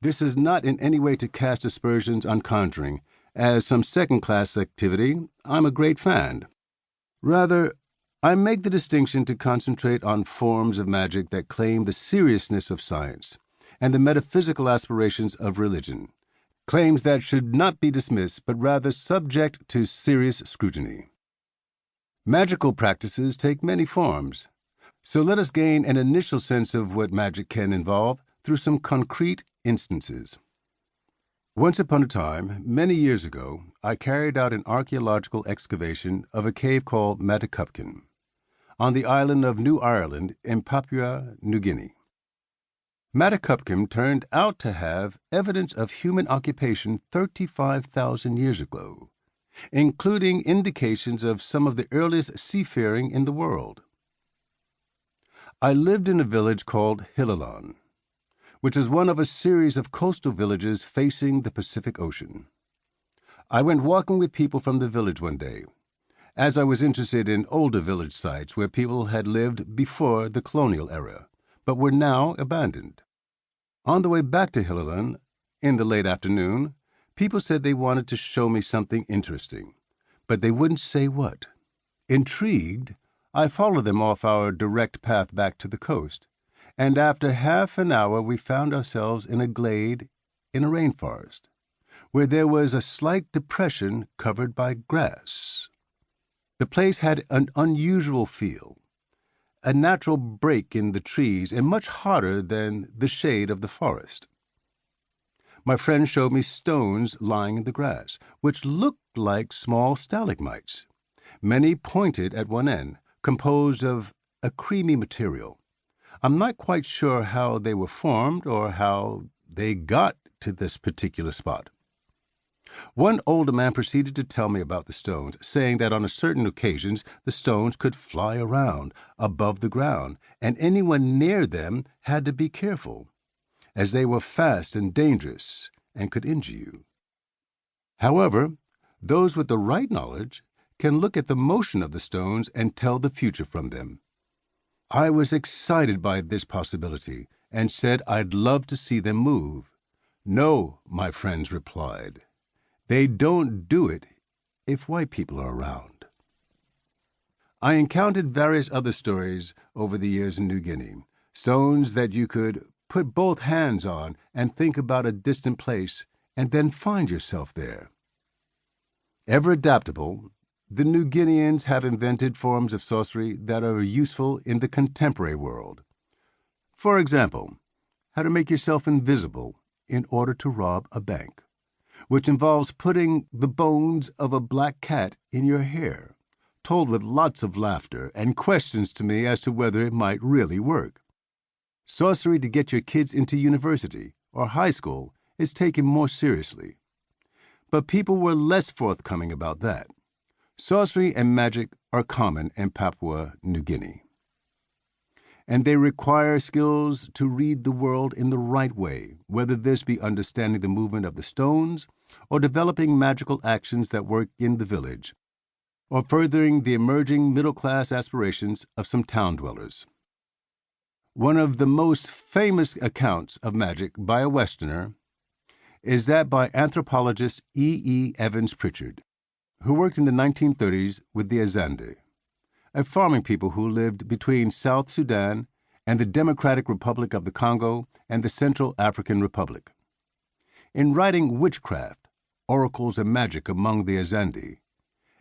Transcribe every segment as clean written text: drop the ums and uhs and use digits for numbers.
This is not in any way to cast aspersions on conjuring. As some second-class activity, I'm a great fan. Rather, I make the distinction to concentrate on forms of magic that claim the seriousness of science and the metaphysical aspirations of religion, claims that should not be dismissed but rather subject to serious scrutiny. Magical practices take many forms, so let us gain an initial sense of what magic can involve through some concrete instances. Once upon a time, many years ago, I carried out an archaeological excavation of a cave called Matakupkin, on the island of New Ireland in Papua New Guinea. Matakupkin turned out to have evidence of human occupation 35,000 years ago, including indications of some of the earliest seafaring in the world. I lived in a village called Hilalon, which is one of a series of coastal villages facing the Pacific Ocean. I went walking with people from the village one day, as I was interested in older village sites where people had lived before the colonial era, but were now abandoned. On the way back to Hilalon, in the late afternoon, people said they wanted to show me something interesting, but they wouldn't say what. Intrigued, I followed them off our direct path back to the coast, and after half an hour we found ourselves in a glade in a rainforest, where there was a slight depression covered by grass. The place had an unusual feel, a natural break in the trees and much hotter than the shade of the forest. My friend showed me stones lying in the grass, which looked like small stalagmites, many pointed at one end, composed of a creamy material. I'm not quite sure how they were formed or how they got to this particular spot. One older man proceeded to tell me about the stones, saying that on certain occasions the stones could fly around above the ground, and anyone near them had to be careful, as they were fast and dangerous and could injure you. However, those with the right knowledge can look at the motion of the stones and tell the future from them. I was excited by this possibility and said I'd love to see them move. No, my friends replied. They don't do it if white people are around. I encountered various other stories over the years in New Guinea, stones that you could put both hands on and think about a distant place and then find yourself there. Ever adaptable, the New Guineans have invented forms of sorcery that are useful in the contemporary world. For example, how to make yourself invisible in order to rob a bank, which involves putting the bones of a black cat in your hair, told with lots of laughter and questions to me as to whether it might really work. Sorcery to get your kids into university or high school is taken more seriously. But people were less forthcoming about that. Sorcery and magic are common in Papua New Guinea, and they require skills to read the world in the right way, whether this be understanding the movement of the stones or developing magical actions that work in the village, or furthering the emerging middle-class aspirations of some town dwellers. One of the most famous accounts of magic by a Westerner is that by anthropologist E. Evans Pritchard, who worked in the 1930s with the Azande, a farming people who lived between South Sudan and the Democratic Republic of the Congo and the Central African Republic. In writing Witchcraft, Oracles and Magic Among the Azande,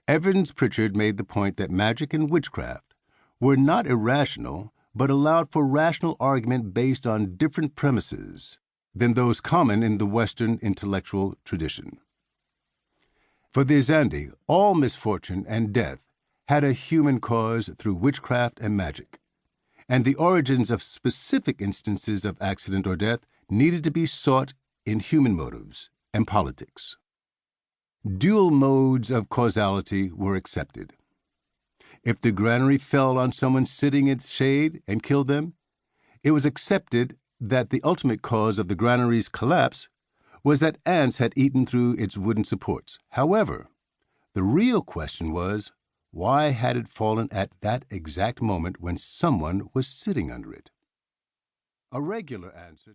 Evans Pritchard made the point that magic and witchcraft were not irrational, but allowed for rational argument based on different premises than those common in the Western intellectual tradition. For the Azande, all misfortune and death had a human cause through witchcraft and magic, and the origins of specific instances of accident or death needed to be sought in human motives and politics. Dual modes of causality were accepted. If the granary fell on someone sitting in its shade and killed them, it was accepted that the ultimate cause of the granary's collapse was that ants had eaten through its wooden supports. However, the real question was, why had it fallen at that exact moment when someone was sitting under it? A regular answer